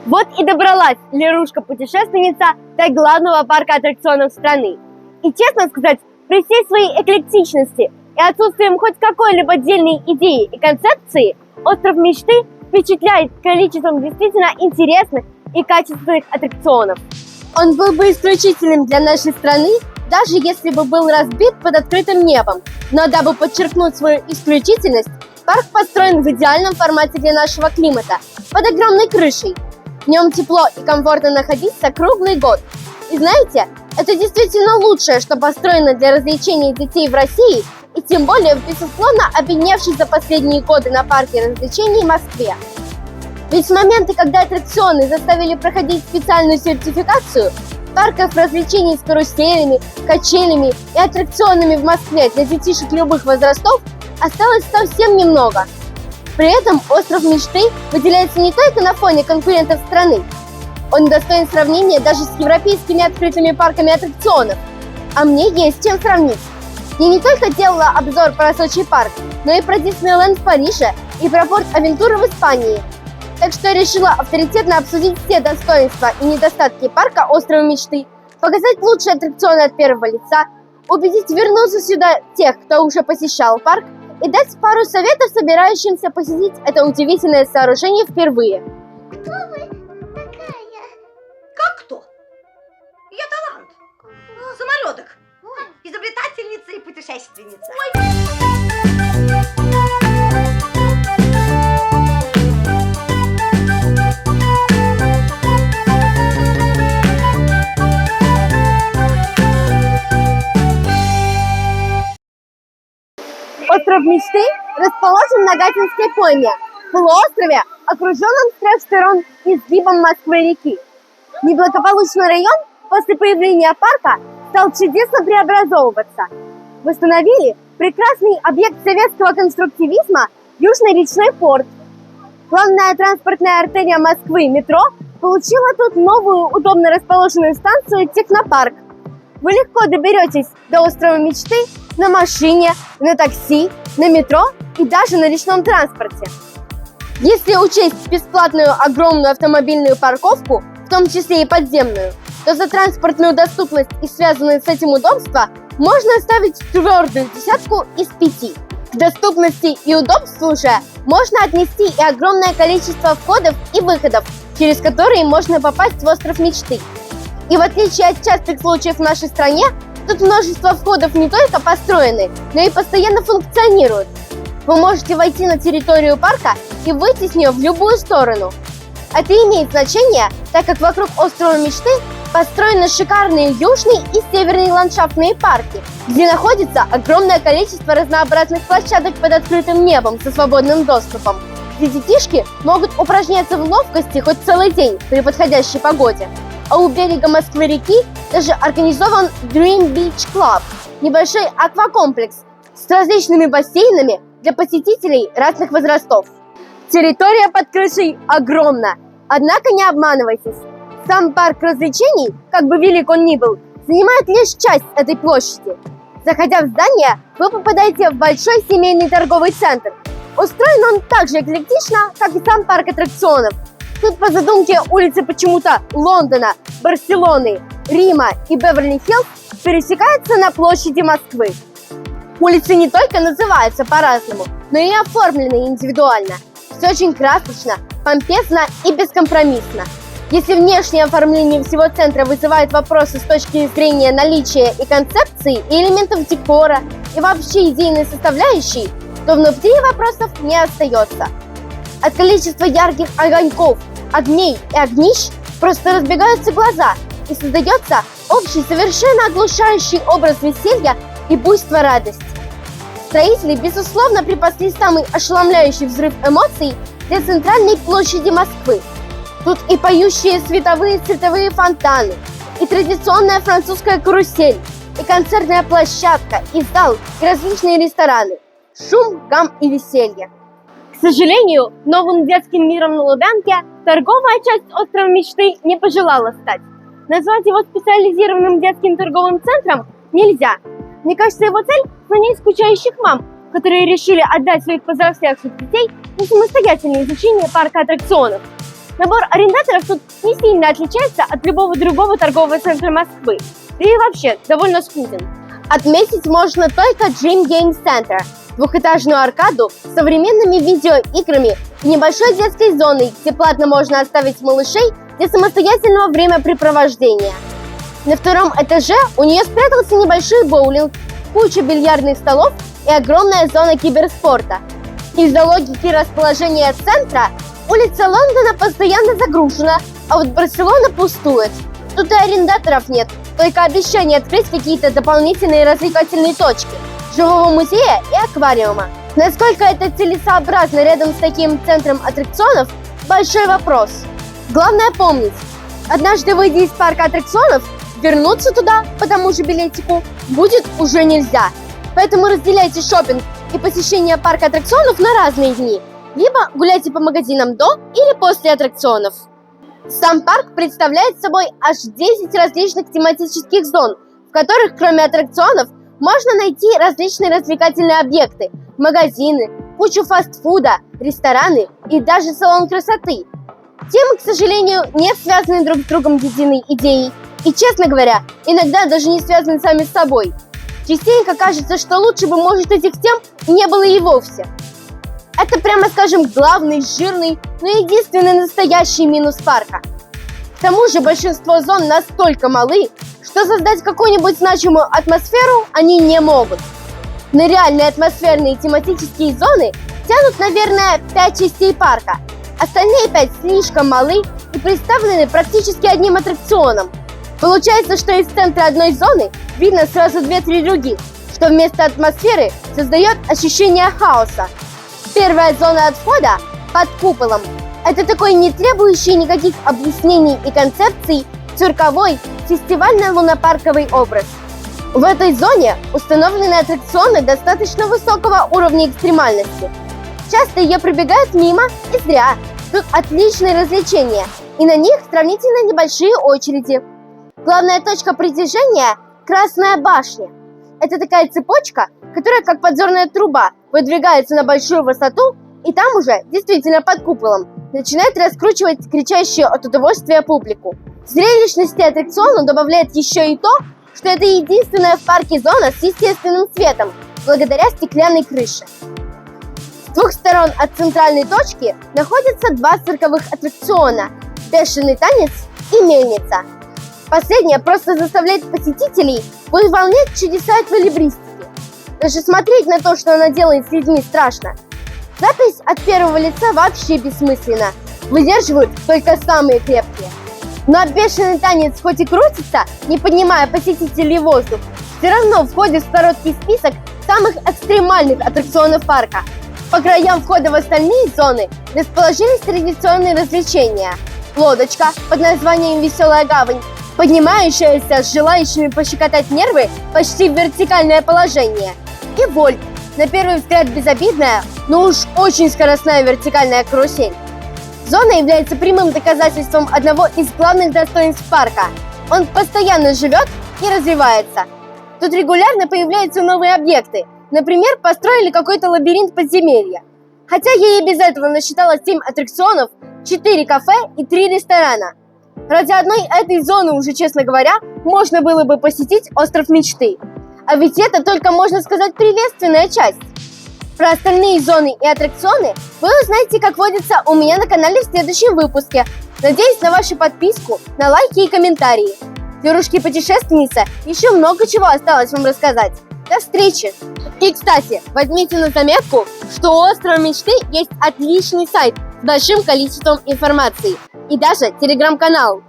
Вот и добралась Лерушка-путешественница до главного парка аттракционов страны. И честно сказать, при всей своей эклектичности и отсутствием хоть какой-либо отдельной идеи и концепции, остров мечты впечатляет количеством действительно интересных и качественных аттракционов. Он был бы исключительным для нашей страны, даже если бы был разбит под открытым небом. Но дабы подчеркнуть свою исключительность, парк построен в идеальном формате для нашего климата, под огромной крышей. В нем тепло и комфортно находиться круглый год. И знаете, это действительно лучшее, что построено для развлечений детей в России, и тем более, безусловно, обедневшей за последние годы на парке развлечений в Москве. Ведь в моменты, когда аттракционы заставили проходить специальную сертификацию, парков развлечений с каруселями, качелями и аттракционами в Москве для детишек любых возрастов осталось совсем немного. При этом остров мечты выделяется не только на фоне конкурентов страны. Он достоин сравнения даже с европейскими открытыми парками аттракционов. А мне есть чем сравнить. Я не только делала обзор про Сочи парк, но и про Диснейленд в Париже и про Порт-Авентура в Испании. Так что я решила авторитетно обсудить все достоинства и недостатки парка острова мечты, показать лучшие аттракционы от первого лица, убедить вернуться сюда тех, кто уже посещал парк, и дать пару советов собирающимся посетить это удивительное сооружение впервые. Кто вы такая? Как кто? Я талант. Самородок. Изобретательница и путешественница. Остров мечты расположен на Гатинской пойме, полуострове, окруженном с трех сторон изгибом Москвы-реки. Неблагополучный район после появления парка стал чудесно преобразовываться. Восстановили прекрасный объект советского конструктивизма Южный речной порт. Главная транспортная артерия Москвы, метро, получила тут новую удобно расположенную станцию Технопарк. Вы легко доберетесь до острова мечты на машине, на такси, на метро и даже на речном транспорте. Если учесть бесплатную огромную автомобильную парковку, в том числе и подземную, то за транспортную доступность и связанные с этим удобства можно ставить твердую десятку из 5. К доступности и удобству же можно отнести и огромное количество входов и выходов, через которые можно попасть в остров мечты. И в отличие от частых случаев в нашей стране, тут множество входов не только построены, но и постоянно функционируют. Вы можете войти на территорию парка и выйти с нее в любую сторону. Это имеет значение, так как вокруг острова мечты построены шикарные южные и северные ландшафтные парки, где находится огромное количество разнообразных площадок под открытым небом со свободным доступом, где детишки могут упражняться в ловкости хоть целый день при подходящей погоде. А у берега Москвы-реки даже организован Dream Beach Club – небольшой аквакомплекс с различными бассейнами для посетителей разных возрастов. Территория под крышей огромна, однако не обманывайтесь. Сам парк развлечений, как бы велик он ни был, занимает лишь часть этой площади. Заходя в здание, вы попадаете в большой семейный торговый центр. Устроен он так же эклектично, как и сам парк аттракционов. Тут по задумке улицы почему-то Лондона, Барселоны, Рима и Беверли-Хиллз пересекаются на площади Москвы. Улицы не только называются по-разному, но и оформлены индивидуально. Все очень красочно, помпезно и бескомпромиссно. Если внешнее оформление всего центра вызывает вопросы с точки зрения наличия и концепции, и элементов декора, и вообще идейной составляющей, то внутри вопросов не остается. От количества ярких огоньков, огней и огнищ просто разбегаются глаза, и создается общий, совершенно оглушающий образ веселья и буйства радости. Строители, безусловно, припасли самый ошеломляющий взрыв эмоций для центральной площади Москвы. Тут и поющие световые фонтаны, и традиционная французская карусель, и концертная площадка, и зал, и различные рестораны. Шум, гам и веселье. К сожалению, новым детским миром на Лубянке торговая часть острова мечты не пожелала стать. Назвать его специализированным детским торговым центром нельзя. Мне кажется, его цель – занять скучающих мам, которые решили отдать своих повзрослевших детей на самостоятельное изучение парка аттракционов. Набор арендаторов тут не сильно отличается от любого другого торгового центра Москвы. Да и вообще довольно скуден. Отметить можно только Dream Game Center, двухэтажную аркаду с современными видеоиграми и небольшой детской зоной, где платно можно оставить малышей для самостоятельного времяпрепровождения. На втором этаже у нее спрятался небольшой боулинг, куча бильярдных столов и огромная зона киберспорта. Из-за логики расположения центра улица Лондона постоянно загружена, а вот Барселона пустует. Тут и арендаторов нет, только обещание открыть какие-то дополнительные развлекательные точки, живого музея и аквариума. Насколько это целесообразно рядом с таким центром аттракционов – большой вопрос. Главное помнить, однажды выйдя из парка аттракционов, вернуться туда по тому же билетику будет уже нельзя. Поэтому разделяйте шопинг и посещение парка аттракционов на разные дни, либо гуляйте по магазинам до или после аттракционов. Сам парк представляет собой аж 10 различных тематических зон, в которых кроме аттракционов можно найти различные развлекательные объекты, магазины, кучу фастфуда, рестораны и даже салон красоты. Темы, к сожалению, не связаны друг с другом единой идеей и, честно говоря, иногда даже не связаны сами с собой. Частенько кажется, что лучше бы, может, этих тем не было и вовсе. Это, прямо скажем, главный, жирный, но единственный настоящий минус парка. К тому же большинство зон настолько малы, что создать какую-нибудь значимую атмосферу они не могут. На реальные атмосферные тематические зоны тянут, наверное, 5 частей парка. Остальные 5 слишком малы и представлены практически одним аттракционом. Получается, что из центра одной зоны видно сразу 2-3 других, что вместо атмосферы создает ощущение хаоса. Первая зона отхода под куполом – это такой не требующий никаких объяснений и концепций цирковой, фестивально-лунопарковый образ. В этой зоне установлены аттракционы достаточно высокого уровня экстремальности. Часто ее пробегают мимо и зря. Тут отличные развлечения, и на них сравнительно небольшие очереди. Главная точка притяжения – Красная башня. Это такая цепочка, которая как подзорная труба выдвигается на большую высоту, и там уже, действительно под куполом, начинает раскручивать кричащую от удовольствия публику. Зрелищности аттракциону добавляет еще и то, что это единственная в парке зона с естественным светом, благодаря стеклянной крыше. С двух сторон от центральной точки находятся 2 цирковых аттракциона – «Бешеный танец» и «Мельница». Последняя просто заставляет посетителей выполнять чудеса эквилибристики. Даже смотреть на то, что она делает с людьми, страшно. Запись от первого лица вообще бессмысленна. Выдерживают только самые крепкие. Но «Бешеный танец» хоть и крутится, не поднимая посетителей в воздух, все равно входит в короткий список самых экстремальных аттракционов парка. По краям входа в остальные зоны расположились традиционные развлечения. Лодочка под названием «Веселая гавань», поднимающаяся с желающими пощекотать нервы почти в вертикальное положение. И вольт, на первый взгляд безобидная, но уж очень скоростная вертикальная карусель. Зона является прямым доказательством одного из главных достоинств парка. Он постоянно живет и развивается. Тут регулярно появляются новые объекты. Например, построили какой-то лабиринт подземелья. Хотя я и без этого насчитала 7 аттракционов, 4 кафе и 3 ресторана. Ради одной этой зоны уже, честно говоря, можно было бы посетить остров мечты. А ведь это только, можно сказать, приветственная часть. Про остальные зоны и аттракционы вы узнаете, как водится, у меня на канале в следующем выпуске. Надеюсь на вашу подписку, на лайки и комментарии. Девушки-путешественница, еще много чего осталось вам рассказать. До встречи! И, кстати, возьмите на заметку, что у острова мечты есть отличный сайт с большим количеством информации и даже телеграм-канал.